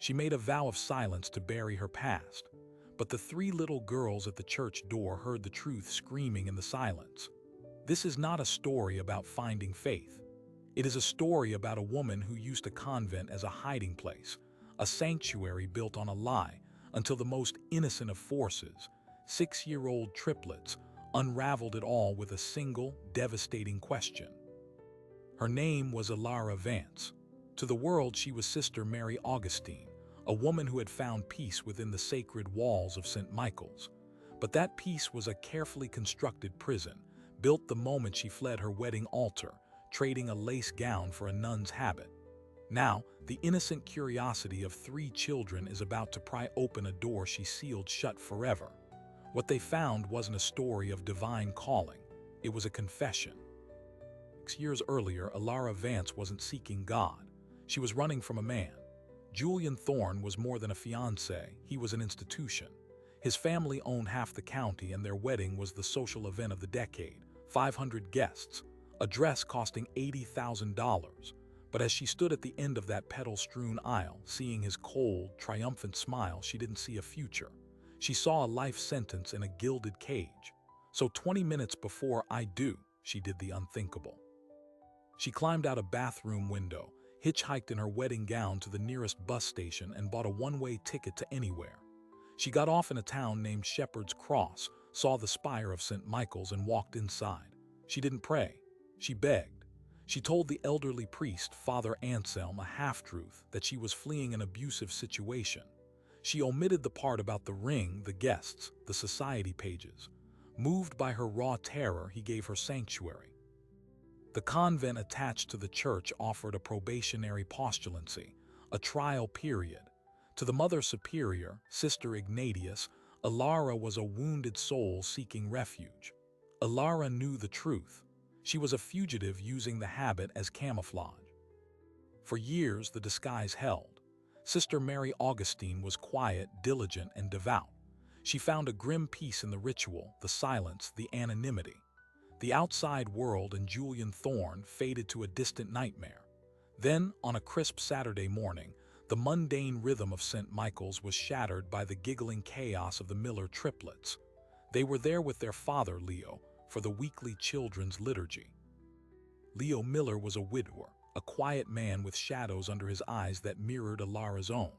She made a vow of silence to bury her past. But the three little girls at the church door heard the truth screaming in the silence. This is not a story about finding faith. It is a story about a woman who used a convent as a hiding place, a sanctuary built on a lie, until the most innocent of forces, 6-year-old triplets, unraveled it all with a single, devastating question. Her name was Alara Vance. To the world, she was Sister Mary Augustine, a woman who had found peace within the sacred walls of St. Michael's. But that peace was a carefully constructed prison, built the moment she fled her wedding altar, trading a lace gown for a nun's habit. Now, the innocent curiosity of 3 children is about to pry open a door she sealed shut forever. What they found wasn't a story of divine calling, it was a confession. 6 years earlier, Alara Vance wasn't seeking God. She was running from a man. Julian Thorne was more than a fiancé, he was an institution. His family owned half the county, and their wedding was the social event of the decade. 500 guests, a dress costing $80,000. But as she stood at the end of that petal-strewn aisle, seeing his cold, triumphant smile, she didn't see a future. She saw a life sentence in a gilded cage. So 20 minutes before "I do," she did the unthinkable. She climbed out a bathroom window, hitchhiked in her wedding gown to the nearest bus station, and bought a one-way ticket to anywhere. She got off in a town named Shepherd's Cross, saw the spire of St. Michael's, and walked inside. She didn't pray. She begged. She told the elderly priest, Father Anselm, a half-truth, that she was fleeing an abusive situation. She omitted the part about the ring, the guests, the society pages. Moved by her raw terror, he gave her sanctuary. The convent attached to the church offered a probationary postulancy, a trial period. To the Mother Superior, Sister Ignatius, Alara was a wounded soul seeking refuge. Alara knew the truth. She was a fugitive using the habit as camouflage. For years, the disguise held. Sister Mary Augustine was quiet, diligent, and devout. She found a grim peace in the ritual, the silence, the anonymity. The outside world and Julian Thorne faded to a distant nightmare. Then, on a crisp Saturday morning, the mundane rhythm of St. Michael's was shattered by the giggling chaos of the Miller triplets. They were there with their father, Leo, for the weekly children's liturgy. Leo Miller was a widower, a quiet man with shadows under his eyes that mirrored Alara's own.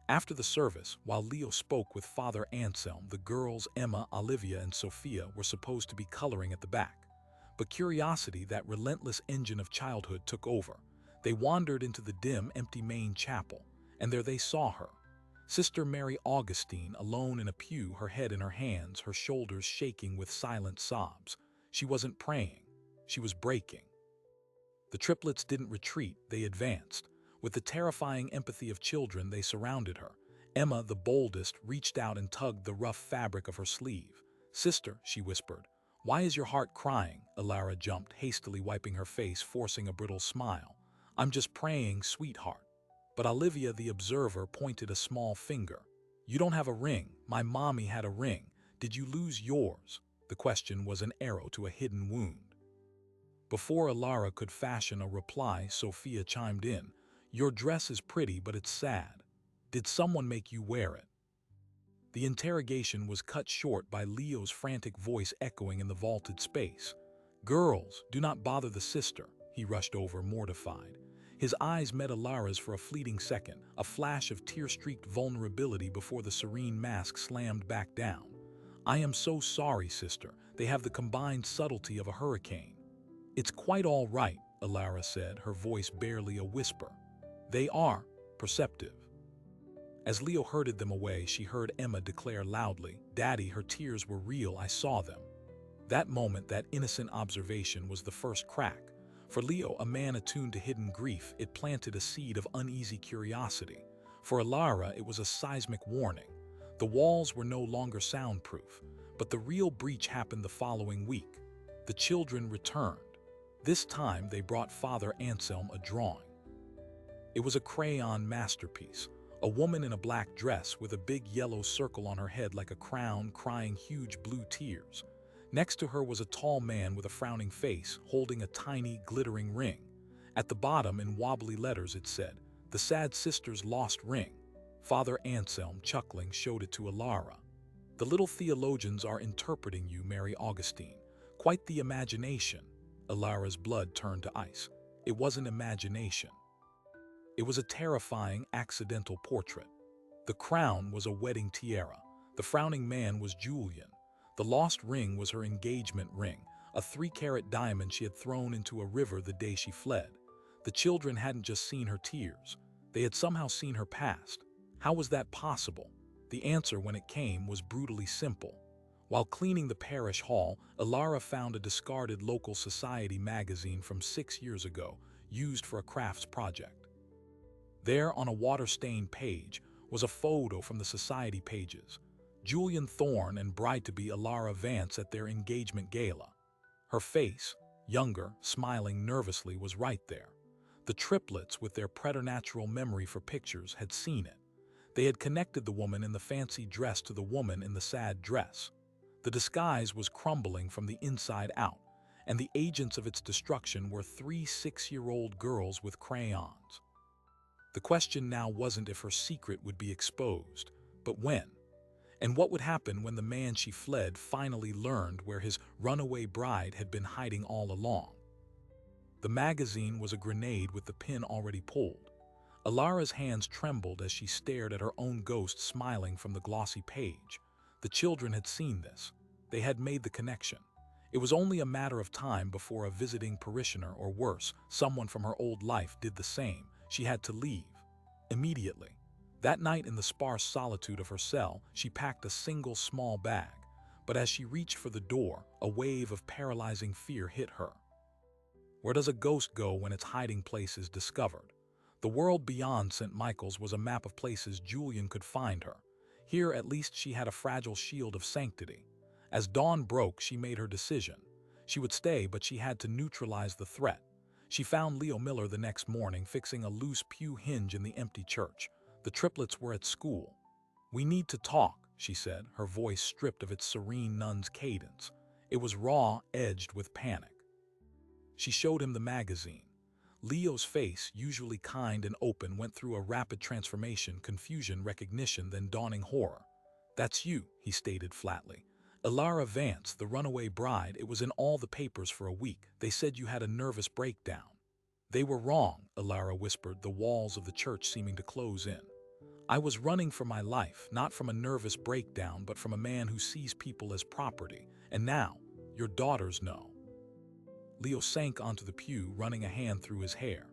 After the service, while Leo spoke with Father Anselm, the girls Emma, Olivia, and Sophia were supposed to be coloring at the back. But curiosity, that relentless engine of childhood, took over. They wandered into the dim, empty main chapel, and there they saw her. Sister Mary Augustine, alone in a pew, her head in her hands, her shoulders shaking with silent sobs. She wasn't praying. She was breaking. The triplets didn't retreat, they advanced. With the terrifying empathy of children, they surrounded her. Emma, the boldest, reached out and tugged the rough fabric of her sleeve. "Sister," she whispered, "why is your heart crying?" Alara jumped, hastily wiping her face, forcing a brittle smile. "I'm just praying, sweetheart." But Olivia, the observer, pointed a small finger. "You don't have a ring. My mommy had a ring. Did you lose yours?" The question was an arrow to a hidden wound. Before Alara could fashion a reply, Sophia chimed in. "Your dress is pretty, but it's sad. Did someone make you wear it?" The interrogation was cut short by Leo's frantic voice echoing in the vaulted space. "Girls, do not bother the sister." He rushed over, mortified. His eyes met Alara's for a fleeting second, a flash of tear-streaked vulnerability before the serene mask slammed back down. "I am so sorry, sister. They have the combined subtlety of a hurricane." "It's quite all right," Alara said, her voice barely a whisper. "They are perceptive." As Leo herded them away, she heard Emma declare loudly, "Daddy, her tears were real, I saw them." That moment, that innocent observation, was the first crack. For Leo, a man attuned to hidden grief, it planted a seed of uneasy curiosity. For Alara, it was a seismic warning. The walls were no longer soundproof, but the real breach happened the following week. The children returned. This time, they brought Father Anselm a drawing. It was a crayon masterpiece, a woman in a black dress with a big yellow circle on her head like a crown, crying huge blue tears. Next to her was a tall man with a frowning face, holding a tiny, glittering ring. At the bottom, in wobbly letters, it said, "The sad sister's lost ring." Father Anselm, chuckling, showed it to Alara. The little theologians are interpreting you, Mary Augustine. Quite the imagination. Alara's blood turned to ice. It wasn't imagination. It was a terrifying, accidental portrait. The crown was a wedding tiara. The frowning man was Julian. The lost ring was her engagement ring, a 3-carat diamond she had thrown into a river the day she fled. The children hadn't just seen her tears. They had somehow seen her past. How was that possible? The answer, when it came, was brutally simple. While cleaning the parish hall, Alara found a discarded local society magazine from 6 years ago, used for a crafts project. There, on a water-stained page, was a photo from the society pages. Julian Thorne and bride-to-be Alara Vance at their engagement gala. Her face, younger, smiling nervously, was right there. The triplets, with their preternatural memory for pictures, had seen it. They had connected the woman in the fancy dress to the woman in the sad dress. The disguise was crumbling from the inside out, and the agents of its destruction were 3 6-year-old girls with crayons. The question now wasn't if her secret would be exposed, but when. And what would happen when the man she fled finally learned where his runaway bride had been hiding all along? The magazine was a grenade with the pin already pulled. Alara's hands trembled as she stared at her own ghost smiling from the glossy page. The children had seen this. They had made the connection. It was only a matter of time before a visiting parishioner, or worse, someone from her old life, did the same. She had to leave. Immediately. That night, in the sparse solitude of her cell, she packed a single small bag. But as she reached for the door, a wave of paralyzing fear hit her. Where does a ghost go when its hiding place is discovered? The world beyond St. Michael's was a map of places Julian could find her. Here, at least, she had a fragile shield of sanctity. As dawn broke, she made her decision. She would stay, but she had to neutralize the threat. She found Leo Miller the next morning fixing a loose pew hinge in the empty church. The triplets were at school. "We need to talk," she said, her voice stripped of its serene nun's cadence. It was raw, edged with panic. She showed him the magazine. Leo's face, usually kind and open, went through a rapid transformation, confusion, recognition, then dawning horror. "That's you," he stated flatly. "Alara Vance, the runaway bride. It was in all the papers for a week. They said you had a nervous breakdown." "They were wrong," Alara whispered, the walls of the church seeming to close in. "I was running for my life, not from a nervous breakdown, but from a man who sees people as property. And now, your daughters know." Leo sank onto the pew, running a hand through his hair.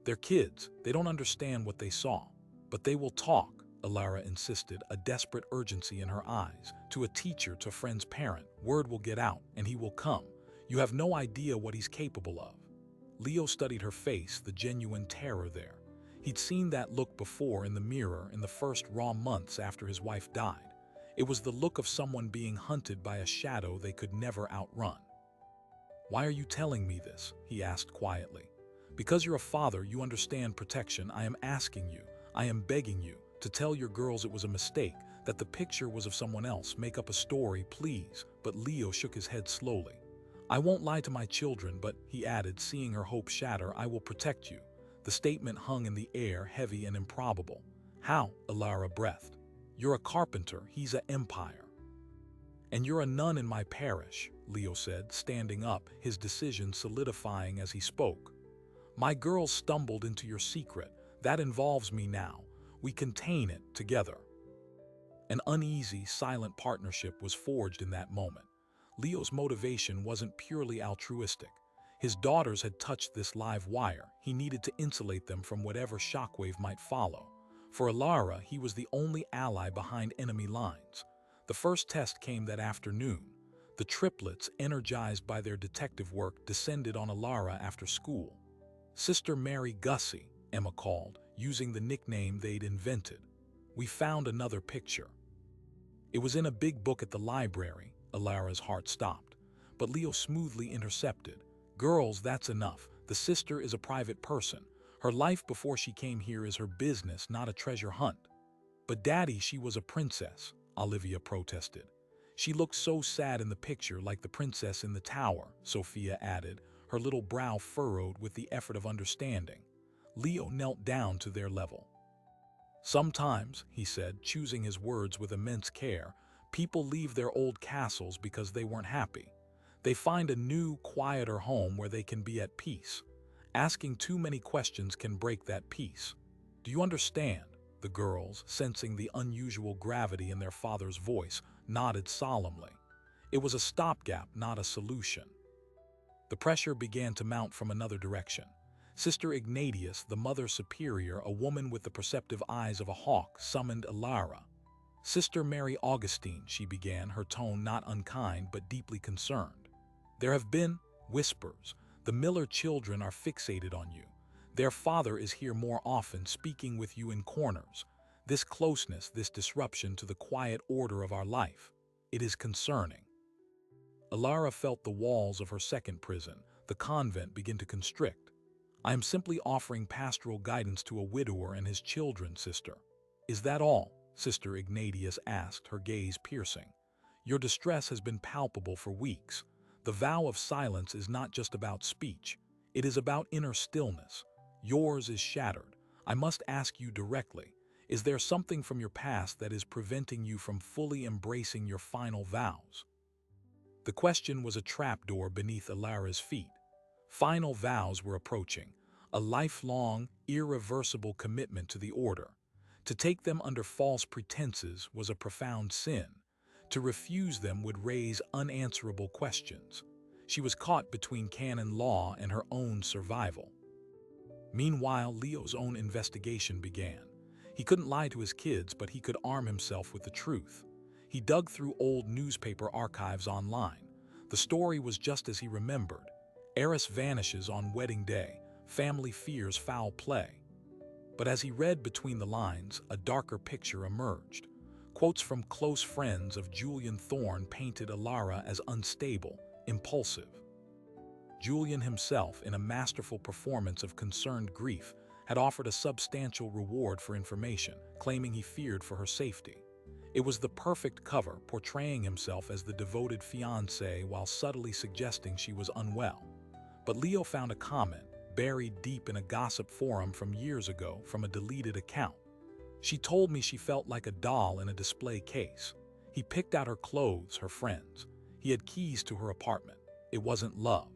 "They're kids. They don't understand what they saw. But they will talk," Alara insisted, a desperate urgency in her eyes. "To a teacher, to a friend's parent. Word will get out, and he will come. You have no idea what he's capable of." Leo studied her face, the genuine terror there. He'd seen that look before in the mirror in the first raw months after his wife died. It was the look of someone being hunted by a shadow they could never outrun. "Why are you telling me this?" he asked quietly. "Because you're a father, you understand protection. I am asking you, I am begging you, to tell your girls it was a mistake, that the picture was of someone else. Make up a story, please." But Leo shook his head slowly. "I won't lie to my children, but," he added, seeing her hope shatter, "I will protect you." The statement hung in the air, heavy and improbable. "How?" Alara breathed. "You're a carpenter, he's an empire." "And you're a nun in my parish," Leo said, standing up, his decision solidifying as he spoke. "My girls stumbled into your secret. That involves me now. We contain it together." An uneasy, silent partnership was forged in that moment. Leo's motivation wasn't purely altruistic. His daughters had touched this live wire. He needed to insulate them from whatever shockwave might follow. For Alara, he was the only ally behind enemy lines. The first test came that afternoon. The triplets, energized by their detective work, descended on Alara after school. "Sister Mary Gussie," Emma called, using the nickname they'd invented. "We found another picture." It was in a big book at the library. Alara's heart stopped. But Leo smoothly intercepted. "Girls, that's enough. The sister is a private person. Her life before she came here is her business, not a treasure hunt." "But Daddy, she was a princess," Olivia protested. "She looked so sad in the picture, like the princess in the tower," Sophia added, her little brow furrowed with the effort of understanding. Leo knelt down to their level. Sometimes, he said, choosing his words with immense care, people leave their old castles because they weren't happy. They find a new, quieter home where they can be at peace. Asking too many questions can break that peace. Do you understand? The girls, sensing the unusual gravity in their father's voice, nodded solemnly. It was a stopgap, not a solution. The pressure began to mount from another direction. Sister Ignatius, the Mother Superior, a woman with the perceptive eyes of a hawk, summoned Ilara. Sister Mary Augustine, she began, her tone not unkind but deeply concerned. There have been whispers. The Miller children are fixated on you. Their father is here more often, speaking with you in corners. This closeness, this disruption to the quiet order of our life, it is concerning. Ilara felt the walls of her second prison, the convent, begin to constrict. I am simply offering pastoral guidance to a widower and his children, sister. Is that all? Sister Ignatius asked, her gaze piercing. Your distress has been palpable for weeks. The vow of silence is not just about speech. It is about inner stillness. Yours is shattered. I must ask you directly, is there something from your past that is preventing you from fully embracing your final vows? The question was a trapdoor beneath Ilara's feet. Final vows were approaching, a lifelong, irreversible commitment to the order. To take them under false pretenses was a profound sin. To refuse them would raise unanswerable questions. She was caught between canon law and her own survival. Meanwhile, Leo's own investigation began. He couldn't lie to his kids, but he could arm himself with the truth. He dug through old newspaper archives online. The story was just as he remembered. Heiress vanishes on wedding day. Family fears foul play. But as he read between the lines, a darker picture emerged. Quotes from close friends of Julian Thorne painted Ilara as unstable, impulsive. Julian himself, in a masterful performance of concerned grief, had offered a substantial reward for information, claiming he feared for her safety. It was the perfect cover, portraying himself as the devoted fiancé while subtly suggesting she was unwell. But Leo found a comment, buried deep in a gossip forum from years ago, from a deleted account. She told me she felt like a doll in a display case. He picked out her clothes, her friends. He had keys to her apartment. It wasn't love.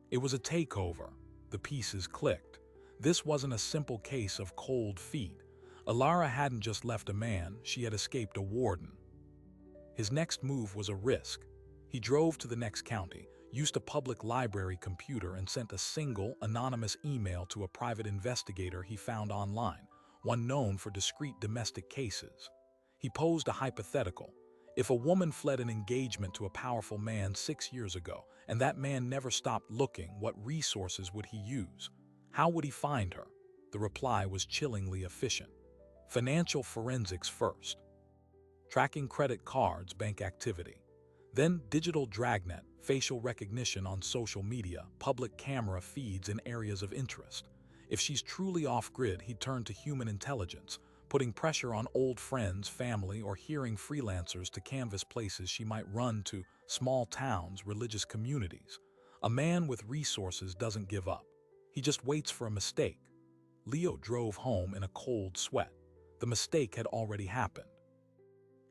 It was a takeover. The pieces clicked. This wasn't a simple case of cold feet. Ilara hadn't just left a man, she had escaped a warden. His next move was a risk. He drove to the next county, used a public library computer, and sent a single, anonymous email to a private investigator he found online, one known for discreet domestic cases. He posed a hypothetical. If a woman fled an engagement to a powerful man 6 years ago, and that man never stopped looking, what resources would he use? How would he find her? The reply was chillingly efficient. Financial forensics first. Tracking credit cards, bank activity. Then digital dragnet, facial recognition on social media, public camera feeds in areas of interest. If she's truly off-grid, he'd turn to human intelligence, putting pressure on old friends, family, or hearing freelancers to canvass places she might run to, small towns, religious communities. A man with resources doesn't give up. He just waits for a mistake. Leo drove home in a cold sweat. The mistake had already happened.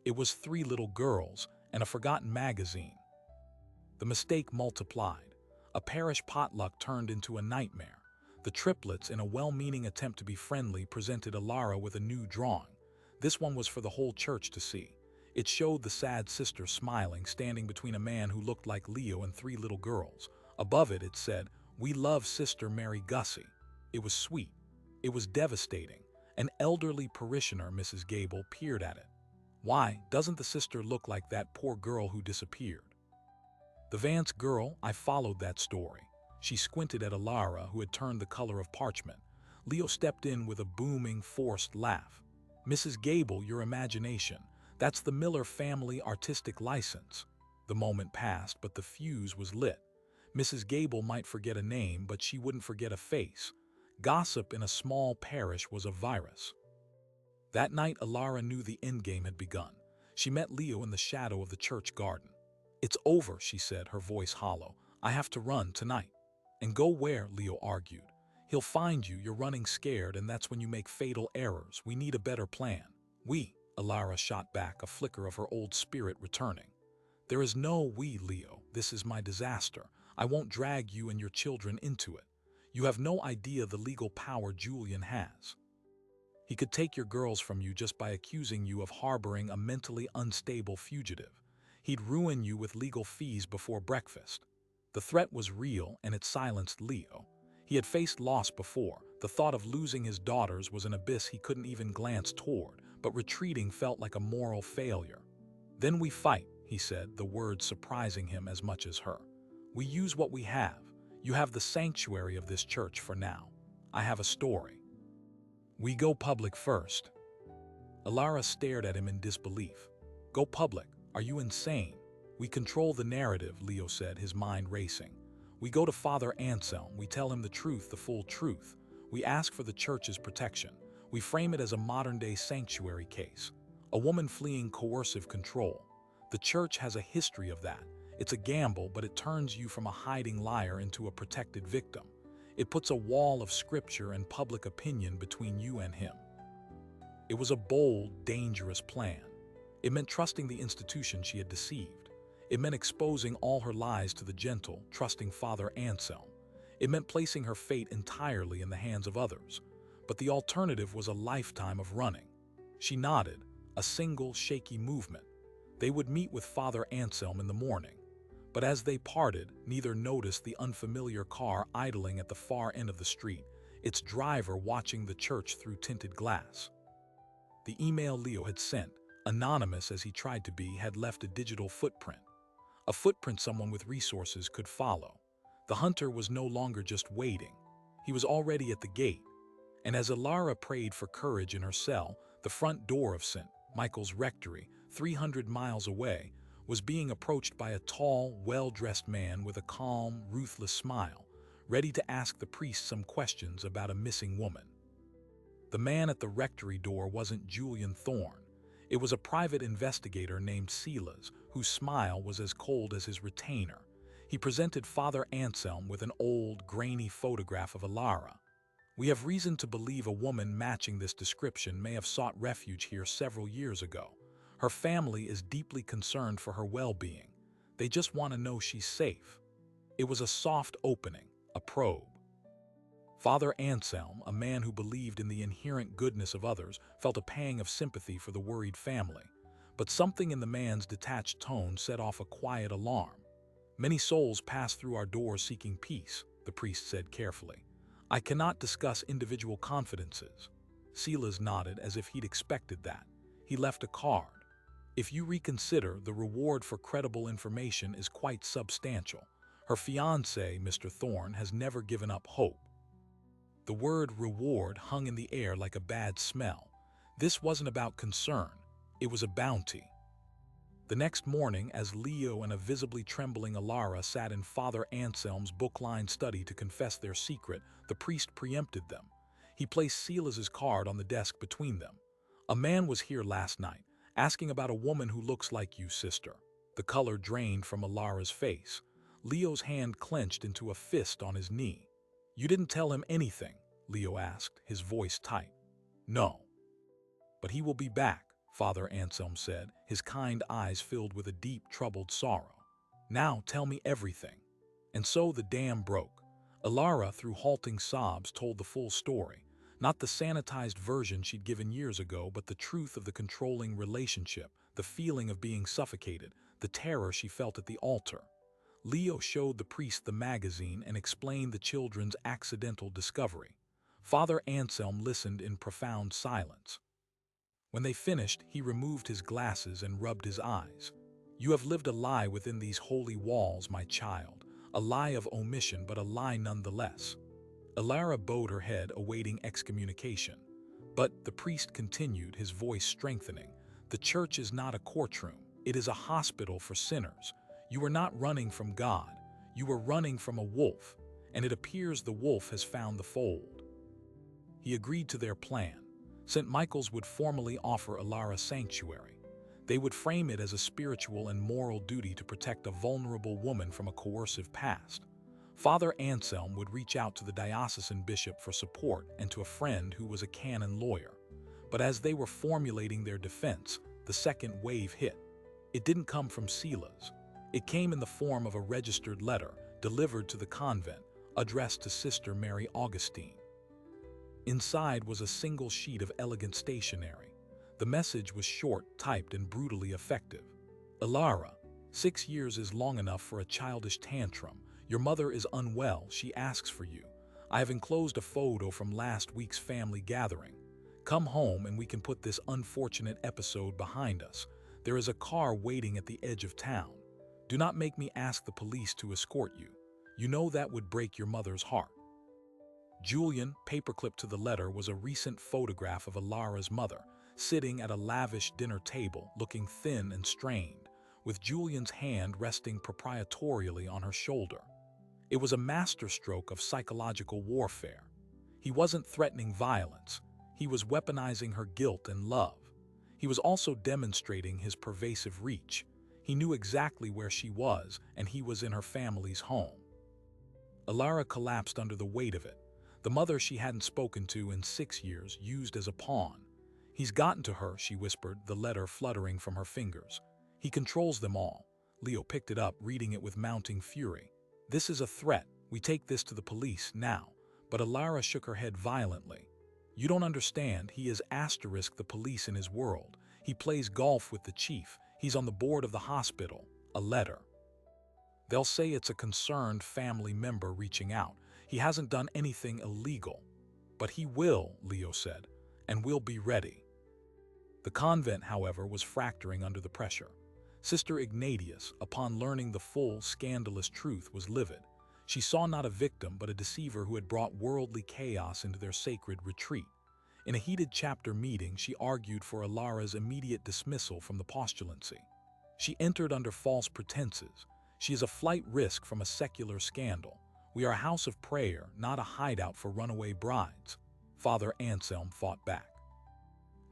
It was 3 little girls and a forgotten magazine. The mistake multiplied. A parish potluck turned into a nightmare. The triplets, in a well-meaning attempt to be friendly, presented Ilara with a new drawing. This one was for the whole church to see. It showed the sad sister smiling, standing between a man who looked like Leo and 3 little girls. Above it, it said, "We love Sister Mary Gussie." It was sweet. It was devastating. An elderly parishioner, Mrs. Gable, peered at it. Why, doesn't the sister look like that poor girl who disappeared? The Vance girl, I followed that story. She squinted at Ilara, who had turned the color of parchment. Leo stepped in with a booming, forced laugh. Mrs. Gable, your imagination. That's the Miller family artistic license. The moment passed, but the fuse was lit. Mrs. Gable might forget a name, but she wouldn't forget a face. Gossip in a small parish was a virus. That night, Ilara knew the endgame had begun. She met Leo in the shadow of the church garden. "It's over," she said, her voice hollow. "I have to run tonight." "And go where?" Leo argued. He'll find you, you're running scared, and that's when you make fatal errors. We need a better plan. Alara shot back, a flicker of her old spirit returning. There is no we, Leo. This is my disaster. I won't drag you and your children into it. You have no idea the legal power Julian has. He could take your girls from you just by accusing you of harboring a mentally unstable fugitive. He'd ruin you with legal fees before breakfast. The threat was real, and it silenced Leo. He had faced loss before. The thought of losing his daughters was an abyss he couldn't even glance toward, but retreating felt like a moral failure. Then we fight, he said, the words surprising him as much as her. We use what we have. You have the sanctuary of this church for now. I have a story. We go public first. Alara stared at him in disbelief. Go public? Are you insane? We control the narrative, Leo said, his mind racing. We go to Father Anselm. We tell him the truth, the full truth. We ask for the church's protection. We frame it as a modern-day sanctuary case. A woman fleeing coercive control. The church has a history of that. It's a gamble, but it turns you from a hiding liar into a protected victim. It puts a wall of scripture and public opinion between you and him. It was a bold, dangerous plan. It meant trusting the institution she had deceived. It meant exposing all her lies to the gentle, trusting Father Anselm. It meant placing her fate entirely in the hands of others. But the alternative was a lifetime of running. She nodded, a single, shaky movement. They would meet with Father Anselm in the morning. But as they parted, neither noticed the unfamiliar car idling at the far end of the street, its driver watching the church through tinted glass. The email Leo had sent, anonymous as he tried to be, had left a digital footprint. A footprint someone with resources could follow. The hunter was no longer just waiting. He was already at the gate. And as Alara prayed for courage in her cell, the front door of St. Michael's Rectory, 300 miles away, was being approached by a tall, well-dressed man with a calm, ruthless smile, ready to ask the priest some questions about a missing woman. The man at the rectory door wasn't Julian Thorne. It was a private investigator named Silas, whose smile was as cold as his retainer. He presented Father Anselm with an old, grainy photograph of Alara. We have reason to believe a woman matching this description may have sought refuge here several years ago. Her family is deeply concerned for her well-being. They just want to know she's safe. It was a soft opening, a probe. Father Anselm, a man who believed in the inherent goodness of others, felt a pang of sympathy for the worried family. But something in the man's detached tone set off a quiet alarm. Many souls pass through our doors seeking peace, the priest said carefully. I cannot discuss individual confidences. Silas nodded as if he'd expected that. He left a card. If you reconsider, the reward for credible information is quite substantial. Her fiancé, Mr. Thorne, has never given up hope. The word reward hung in the air like a bad smell. This wasn't about concern. It was a bounty. The next morning, as Leo and a visibly trembling Alara sat in Father Anselm's book-lined study to confess their secret, the priest preempted them. He placed Silas's card on the desk between them. A man was here last night, asking about a woman who looks like you, sister. The color drained from Alara's face. Leo's hand clenched into a fist on his knee. You didn't tell him anything, Leo asked, his voice tight. No. But he will be back, Father Anselm said, his kind eyes filled with a deep, troubled sorrow. Now tell me everything. And so the dam broke. Alara, through halting sobs, told the full story. Not the sanitized version she'd given years ago, but the truth of the controlling relationship, the feeling of being suffocated, the terror she felt at the altar. Leo showed the priest the magazine and explained the children's accidental discovery. Father Anselm listened in profound silence. When they finished, he removed his glasses and rubbed his eyes. You have lived a lie within these holy walls, my child. A lie of omission, but a lie nonetheless. Alara bowed her head, awaiting excommunication. But the priest continued, his voice strengthening. The church is not a courtroom. It is a hospital for sinners. You are not running from God. You are running from a wolf, and it appears the wolf has found the fold. He agreed to their plan. St. Michael's would formally offer Alara sanctuary. They would frame it as a spiritual and moral duty to protect a vulnerable woman from a coercive past. Father Anselm would reach out to the diocesan bishop for support and to a friend who was a canon lawyer. But as they were formulating their defense, the second wave hit. It didn't come from Silas. It came in the form of a registered letter delivered to the convent, addressed to Sister Mary Augustine. Inside was a single sheet of elegant stationery. The message was short, typed, and brutally effective. Ilara, 6 years is long enough for a childish tantrum. Your mother is unwell. She asks for you. I have enclosed a photo from last week's family gathering. Come home and we can put this unfortunate episode behind us. There is a car waiting at the edge of town. Do not make me ask the police to escort you. You know that would break your mother's heart. Julian, paperclipped to the letter, was a recent photograph of Ilara's mother, sitting at a lavish dinner table, looking thin and strained, with Julian's hand resting proprietorially on her shoulder. It was a masterstroke of psychological warfare. He wasn't threatening violence. He was weaponizing her guilt and love. He was also demonstrating his pervasive reach. He knew exactly where she was, and he was in her family's home. Ilara collapsed under the weight of it. The mother she hadn't spoken to in 6 years, used as a pawn. He's gotten to her, she whispered, the letter fluttering from her fingers. He controls them all. Leo picked it up, reading it with mounting fury. This is a threat. We take this to the police now. But Ilara shook her head violently. You don't understand. He is *the police in his world. He plays golf with the chief. He's on the board of the hospital. A letter. They'll say it's a concerned family member reaching out. He hasn't done anything illegal. But he will, Leo said, and we'll be ready. The convent, however, was fracturing under the pressure. Sister Ignatius, upon learning the full, scandalous truth, was livid. She saw not a victim, but a deceiver who had brought worldly chaos into their sacred retreat. In a heated chapter meeting, she argued for Ilara's immediate dismissal from the postulancy. She entered under false pretenses. She is a flight risk from a secular scandal. We are a house of prayer, not a hideout for runaway brides. Father Anselm fought back.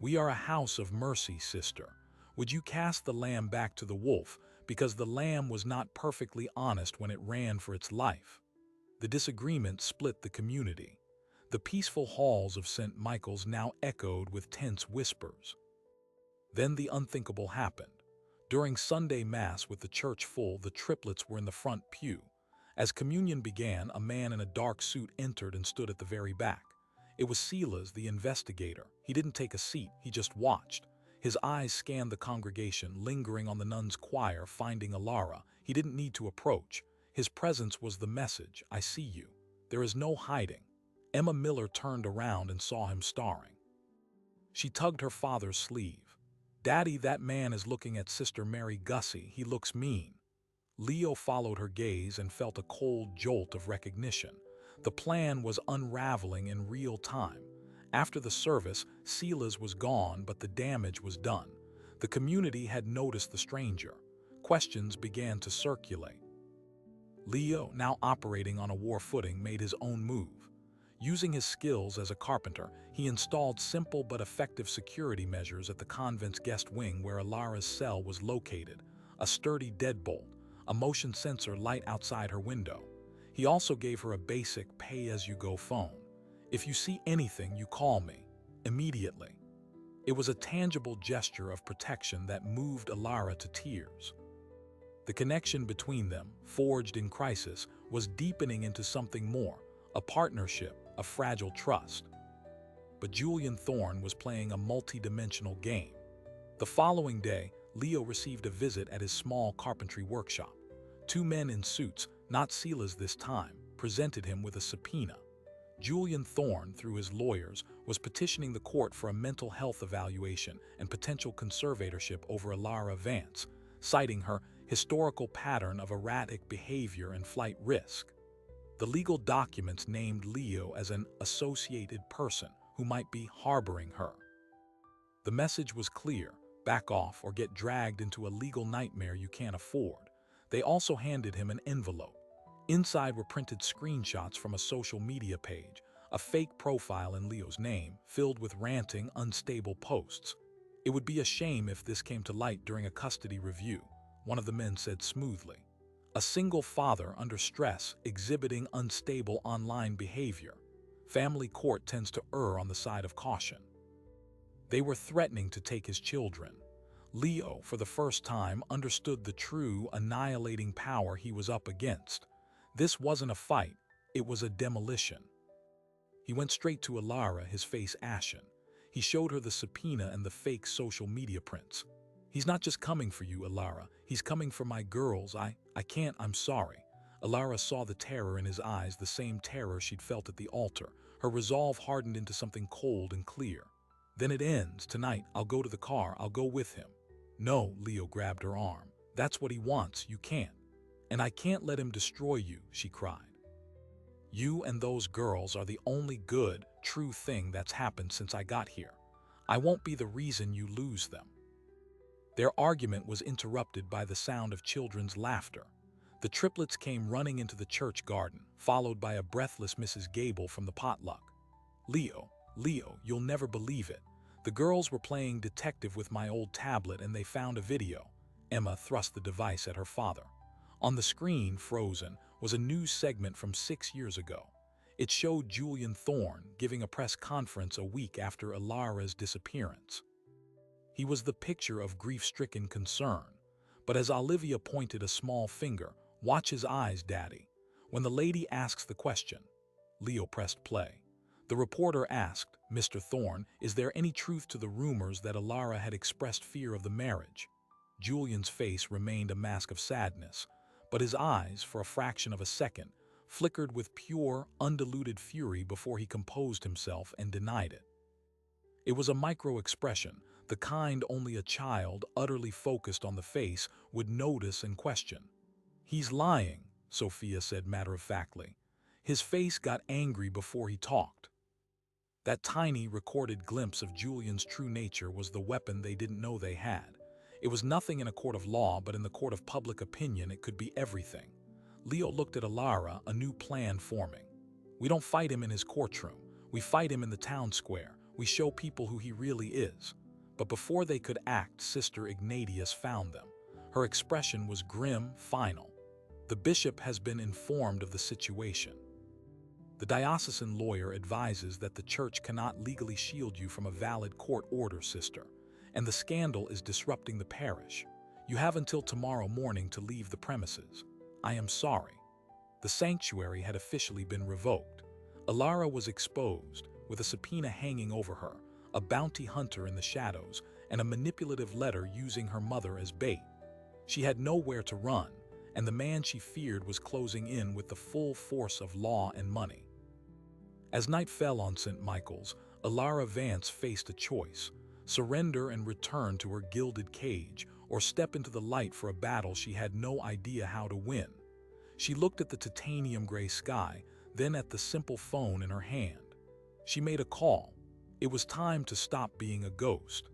We are a house of mercy, sister. Would you cast the lamb back to the wolf, because the lamb was not perfectly honest when it ran for its life? The disagreement split the community. The peaceful halls of St. Michael's now echoed with tense whispers. Then the unthinkable happened. During Sunday Mass with the church full, the triplets were in the front pew. As communion began, a man in a dark suit entered and stood at the very back. It was Silas, the investigator. He didn't take a seat, he just watched. His eyes scanned the congregation, lingering on the nuns' choir, finding Ilara. He didn't need to approach. His presence was the message. I see you. There is no hiding. Emma Miller turned around and saw him staring. She tugged her father's sleeve. Daddy, that man is looking at Sister Mary Gussie. He looks mean. Leo followed her gaze and felt a cold jolt of recognition. The plan was unraveling in real time. After the service, Silas was gone, but the damage was done. The community had noticed the stranger. Questions began to circulate. Leo, now operating on a war footing, made his own move. Using his skills as a carpenter, he installed simple but effective security measures at the convent's guest wing where Ilara's cell was located. A sturdy deadbolt, a motion sensor light outside her window. He also gave her a basic pay-as-you-go phone. If you see anything, you call me. Immediately. It was a tangible gesture of protection that moved Ilara to tears. The connection between them, forged in crisis, was deepening into something more, a partnership, a fragile trust. But Julian Thorne was playing a multi-dimensional game. The following day, Leo received a visit at his small carpentry workshop. 2 men in suits, not Silas this time, presented him with a subpoena. Julian Thorne, through his lawyers, was petitioning the court for a mental health evaluation and potential conservatorship over Ilara Vance, citing her historical pattern of erratic behavior and flight risk. The legal documents named Leo as an associated person who might be harboring her. The message was clear: back off or get dragged into a legal nightmare you can't afford. They also handed him an envelope. Inside were printed screenshots from a social media page, a fake profile in Leo's name, filled with ranting, unstable posts. It would be a shame if this came to light during a custody review, one of the men said smoothly. A single father under stress exhibiting unstable online behavior. Family court tends to err on the side of caution. They were threatening to take his children. Leo, for the first time, understood the true, annihilating power he was up against. This wasn't a fight, it was a demolition. He went straight to Alara, his face ashen. He showed her the subpoena and the fake social media prints. "He's not just coming for you, Alara. He's coming for my girls. I can't, I'm sorry." Alara saw the terror in his eyes, the same terror she'd felt at the altar. Her resolve hardened into something cold and clear. "Then it ends. Tonight, I'll go to the car. I'll go with him." "No," Leo grabbed her arm. "That's what he wants. You can't." "And I can't let him destroy you," she cried. "You and those girls are the only good, true thing that's happened since I got here. I won't be the reason you lose them." Their argument was interrupted by the sound of children's laughter. The triplets came running into the church garden, followed by a breathless Mrs. Gable from the potluck. "Leo, you'll never believe it. The girls were playing detective with my old tablet and they found a video." Emma thrust the device at her father. On the screen, frozen, was a news segment from 6 years ago. It showed Julian Thorne giving a press conference a week after Alara's disappearance. He was the picture of grief-stricken concern. But as Olivia pointed a small finger, "Watch his eyes, Daddy." When the lady asks the question, Leo pressed play. The reporter asked, "Mr. Thorne, is there any truth to the rumors that Alara had expressed fear of the marriage?" Julian's face remained a mask of sadness, but his eyes, for a fraction of a second, flickered with pure, undiluted fury before he composed himself and denied it. It was a micro-expression, the kind only a child, utterly focused on the face, would notice and question. "He's lying," Sophia said matter-of-factly. His face got angry before he talked. That tiny, recorded glimpse of Julian's true nature was the weapon they didn't know they had. It was nothing in a court of law, but in the court of public opinion it could be everything. Leo looked at Alara, a new plan forming. "We don't fight him in his courtroom. We fight him in the town square. We show people who he really is." But before they could act, Sister Ignatius found them. Her expression was grim, final. "The bishop has been informed of the situation. The diocesan lawyer advises that the church cannot legally shield you from a valid court order, sister, and the scandal is disrupting the parish. You have until tomorrow morning to leave the premises. I am sorry." The sanctuary had officially been revoked. Alara was exposed, with a subpoena hanging over her, a bounty hunter in the shadows, and a manipulative letter using her mother as bait. She had nowhere to run, and the man she feared was closing in with the full force of law and money. As night fell on St. Michael's, Alara Vance faced a choice: surrender and return to her gilded cage, or step into the light for a battle she had no idea how to win. She looked at the titanium-gray sky, then at the simple phone in her hand. She made a call. It was time to stop being a ghost.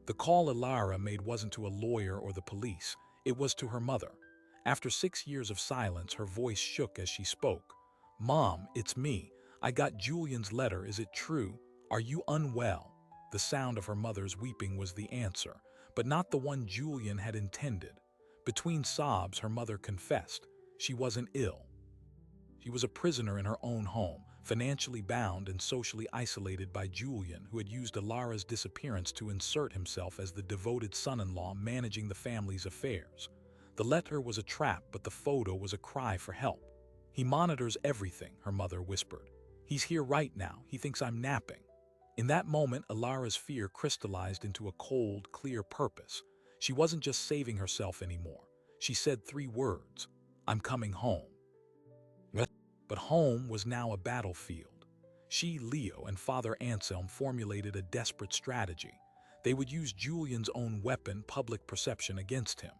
The call Alara made wasn't to a lawyer or the police, it was to her mother. After 6 years of silence, her voice shook as she spoke. "Mom, it's me. I got Julian's letter. Is it true? Are you unwell?" The sound of her mother's weeping was the answer, but not the one Julian had intended. Between sobs, her mother confessed she wasn't ill. She was a prisoner in her own home, financially bound and socially isolated by Julian, who had used Alara's disappearance to insert himself as the devoted son-in-law managing the family's affairs. The letter was a trap, but the photo was a cry for help. "He monitors everything," her mother whispered. "He's here right now. He thinks I'm napping." In that moment, Alara's fear crystallized into a cold, clear purpose. She wasn't just saving herself anymore. She said 3 words: "I'm coming home." But home was now a battlefield. She, Leo, and Father Anselm formulated a desperate strategy. They would use Julian's own weapon, public perception, against him.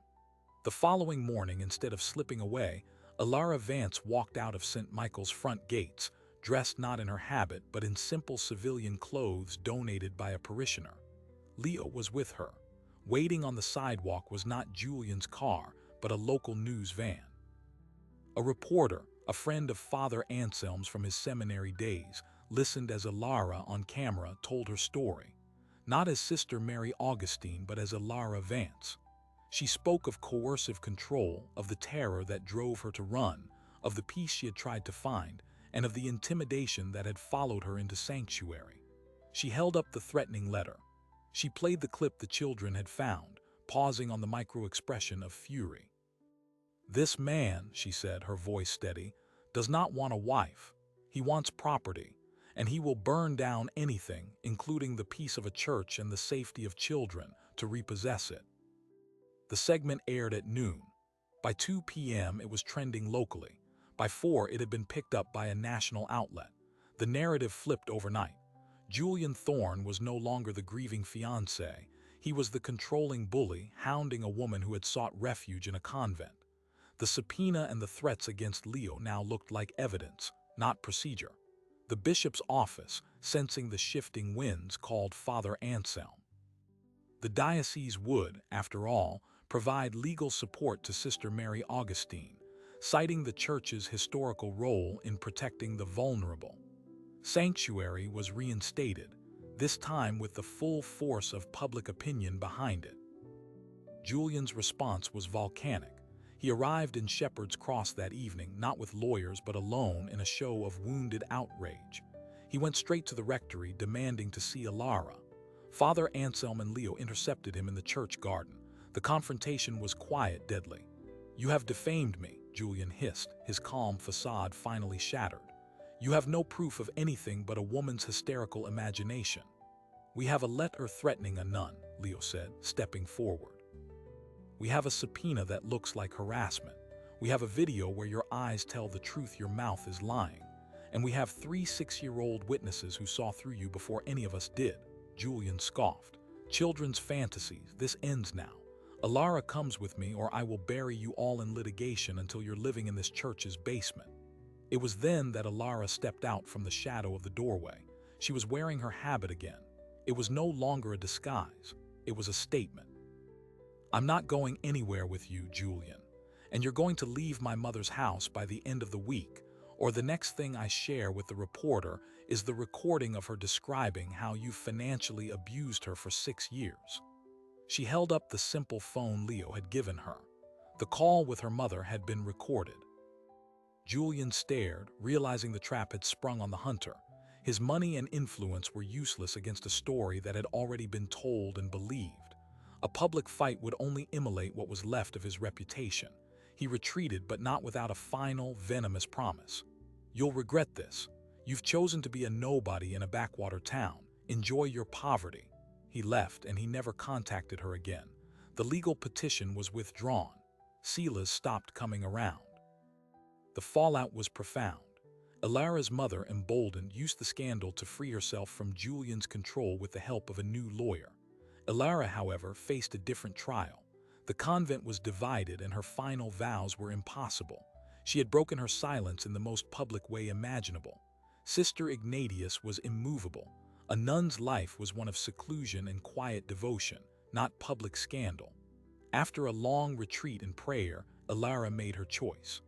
The following morning, instead of slipping away, Alara Vance walked out of St. Michael's front gates, dressed not in her habit but in simple civilian clothes donated by a parishioner. Leo was with her. Waiting on the sidewalk was not Julian's car, but a local news van. A reporter, a friend of Father Anselm's from his seminary days, listened as Alara, on camera, told her story. Not as Sister Mary Augustine, but as Alara Vance. She spoke of coercive control, of the terror that drove her to run, of the peace she had tried to find, and of the intimidation that had followed her into sanctuary. She held up the threatening letter. She played the clip the children had found, pausing on the micro-expression of fury. "This man," she said, her voice steady, "does not want a wife. He wants property, and he will burn down anything, including the peace of a church and the safety of children, to repossess it." The segment aired at noon. By 2 p.m. it was trending locally. By 4 it had been picked up by a national outlet. The narrative flipped overnight. Julian Thorne was no longer the grieving fiancé. He was the controlling bully, hounding a woman who had sought refuge in a convent. The subpoena and the threats against Leo now looked like evidence, not procedure. The bishop's office, sensing the shifting winds, called Father Anselm. The diocese would, after all, provide legal support to Sister Mary Augustine, citing the Church's historical role in protecting the vulnerable. Sanctuary was reinstated, this time with the full force of public opinion behind it. Julian's response was volcanic. He arrived in Shepherd's Cross that evening, not with lawyers but alone, in a show of wounded outrage. He went straight to the rectory, demanding to see Alara. Father Anselm and Leo intercepted him in the church garden. The confrontation was quiet, deadly. "You have defamed me," Julian hissed, his calm facade finally shattered. "You have no proof of anything but a woman's hysterical imagination." "We have a letter threatening a nun," Leo said, stepping forward. "We have a subpoena that looks like harassment. We have a video where your eyes tell the truth, your mouth is lying. And we have 3 6-year-old witnesses who saw through you before any of us did." Julian scoffed. "Children's fantasies, this ends now. Alara comes with me, or I will bury you all in litigation until you're living in this church's basement." It was then that Alara stepped out from the shadow of the doorway. She was wearing her habit again. It was no longer a disguise. It was a statement. "I'm not going anywhere with you, Julian. And you're going to leave my mother's house by the end of the week, or the next thing I share with the reporter is the recording of her describing how you financially abused her for 6 years." She held up the simple phone Leo had given her. The call with her mother had been recorded. Julian stared, realizing the trap had sprung on the hunter. His money and influence were useless against a story that had already been told and believed. A public fight would only immolate what was left of his reputation. He retreated, but not without a final, venomous promise. "You'll regret this. You've chosen to be a nobody in a backwater town. Enjoy your poverty." He left, and he never contacted her again. The legal petition was withdrawn. Silas stopped coming around. The fallout was profound. Alara's mother, emboldened, used the scandal to free herself from Julian's control with the help of a new lawyer. Alara, however, faced a different trial. The convent was divided, and her final vows were impossible. She had broken her silence in the most public way imaginable. Sister Ignatius was immovable. A nun's life was one of seclusion and quiet devotion, not public scandal. After a long retreat in prayer, Alara made her choice.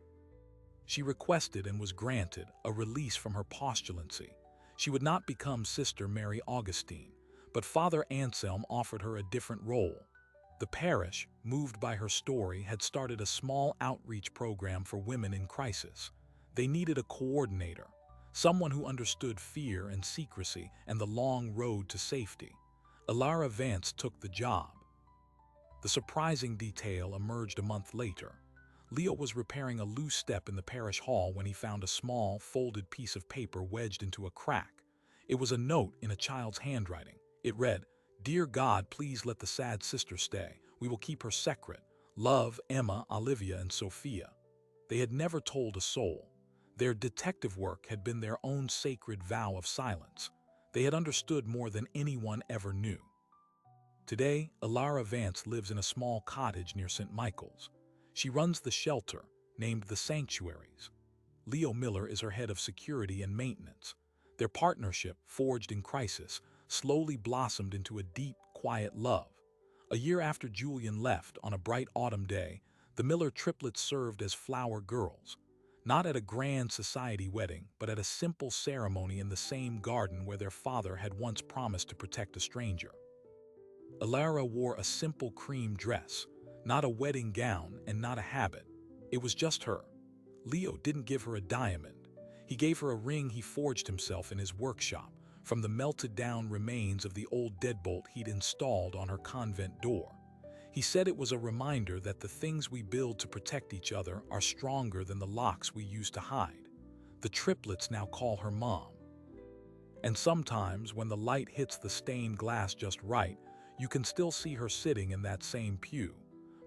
She requested and was granted a release from her postulancy. She would not become Sister Mary Augustine, but Father Anselm offered her a different role. The parish, moved by her story, had started a small outreach program for women in crisis. They needed a coordinator, someone who understood fear and secrecy and the long road to safety. Alara Vance took the job. The surprising detail emerged a month later. Leo was repairing a loose step in the parish hall when he found a small, folded piece of paper wedged into a crack. It was a note in a child's handwriting. It read, "Dear God, please let the sad sister stay. We will keep her secret. Love, Emma, Olivia, and Sophia." They had never told a soul. Their detective work had been their own sacred vow of silence. They had understood more than anyone ever knew. Today, Alara Vance lives in a small cottage near St. Michael's. She runs the shelter, named the Sanctuaries. Leo Miller is her head of security and maintenance. Their partnership, forged in crisis, slowly blossomed into a deep, quiet love. A year after Julian left, on a bright autumn day, the Miller triplets served as flower girls. Not at a grand society wedding, but at a simple ceremony in the same garden where their father had once promised to protect a stranger. Alara wore a simple cream dress, Not a wedding gown and not a habit. It was just her. Leo didn't give her a diamond. He gave her a ring he forged himself in his workshop from the melted-down remains of the old deadbolt he'd installed on her convent door. He said it was a reminder that the things we build to protect each other are stronger than the locks we use to hide. The triplets now call her Mom. And sometimes, when the light hits the stained glass just right, you can still see her sitting in that same pew.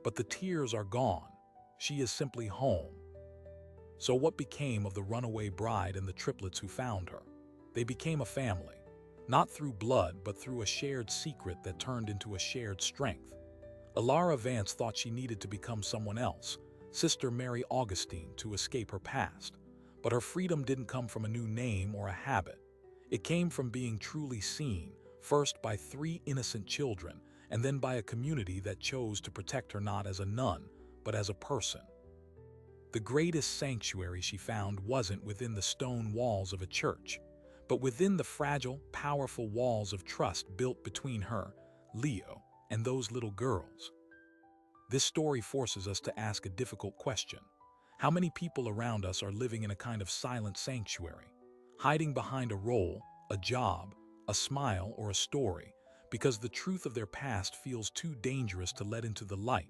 But the tears are gone. She is simply home. So what became of the runaway bride and the triplets who found her? They became a family, not through blood, but through a shared secret that turned into a shared strength. Alara Vance thought she needed to become someone else, Sister Mary Augustine, to escape her past. But her freedom didn't come from a new name or a habit. It came from being truly seen, first by 3 innocent children, and then by a community that chose to protect her not as a nun, but as a person. The greatest sanctuary she found wasn't within the stone walls of a church, but within the fragile, powerful walls of trust built between her, Leo, and those little girls. This story forces us to ask a difficult question. How many people around us are living in a kind of silent sanctuary, hiding behind a role, a job, a smile, or a story, because the truth of their past feels too dangerous to let into the light?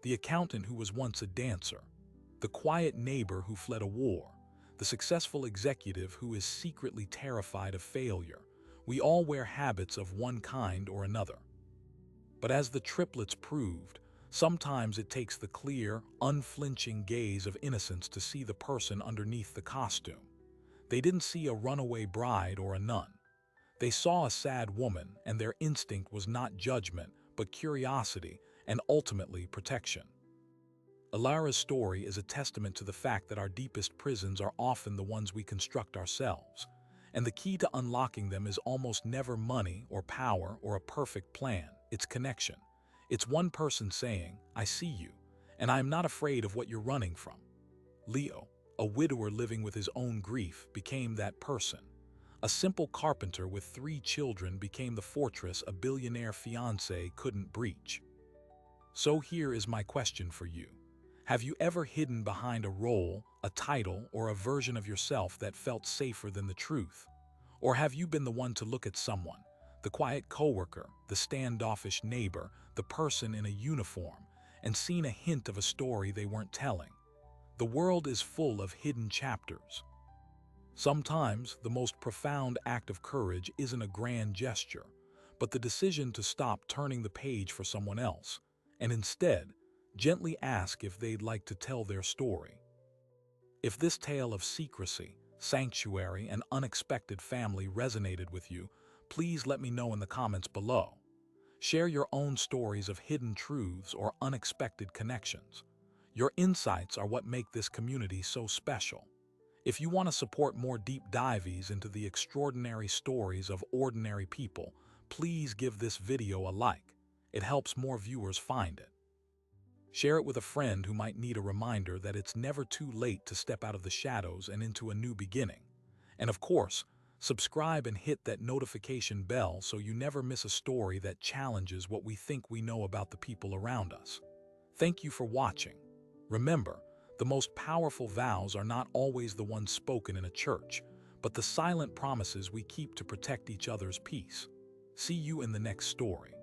The accountant who was once a dancer, the quiet neighbor who fled a war, the successful executive who is secretly terrified of failure. We all wear habits of one kind or another. But as the triplets proved, sometimes it takes the clear, unflinching gaze of innocence to see the person underneath the costume. They didn't see a runaway bride or a nun. They saw a sad woman, and their instinct was not judgment, but curiosity and ultimately protection. Alara's story is a testament to the fact that our deepest prisons are often the ones we construct ourselves, and the key to unlocking them is almost never money or power or a perfect plan. It's connection. It's one person saying, "I see you, and I am not afraid of what you're running from." Leo, a widower living with his own grief, became that person. A simple carpenter with 3 children became the fortress a billionaire fiancé couldn't breach. So here is my question for you. Have you ever hidden behind a role, a title, or a version of yourself that felt safer than the truth? Or have you been the one to look at someone, the quiet coworker, the standoffish neighbor, the person in a uniform, and seen a hint of a story they weren't telling? The world is full of hidden chapters. Sometimes the most profound act of courage isn't a grand gesture, but the decision to stop turning the page for someone else, and instead, gently ask if they'd like to tell their story. If this tale of secrecy, sanctuary, and unexpected family resonated with you, please let me know in the comments below. Share your own stories of hidden truths or unexpected connections. Your insights are what make this community so special. If you want to support more deep dives into the extraordinary stories of ordinary people, please give this video a like. It helps more viewers find it. Share it with a friend who might need a reminder that it's never too late to step out of the shadows and into a new beginning. And of course, subscribe and hit that notification bell so you never miss a story that challenges what we think we know about the people around us. Thank you for watching. Remember, the most powerful vows are not always the ones spoken in a church, but the silent promises we keep to protect each other's peace. See you in the next story.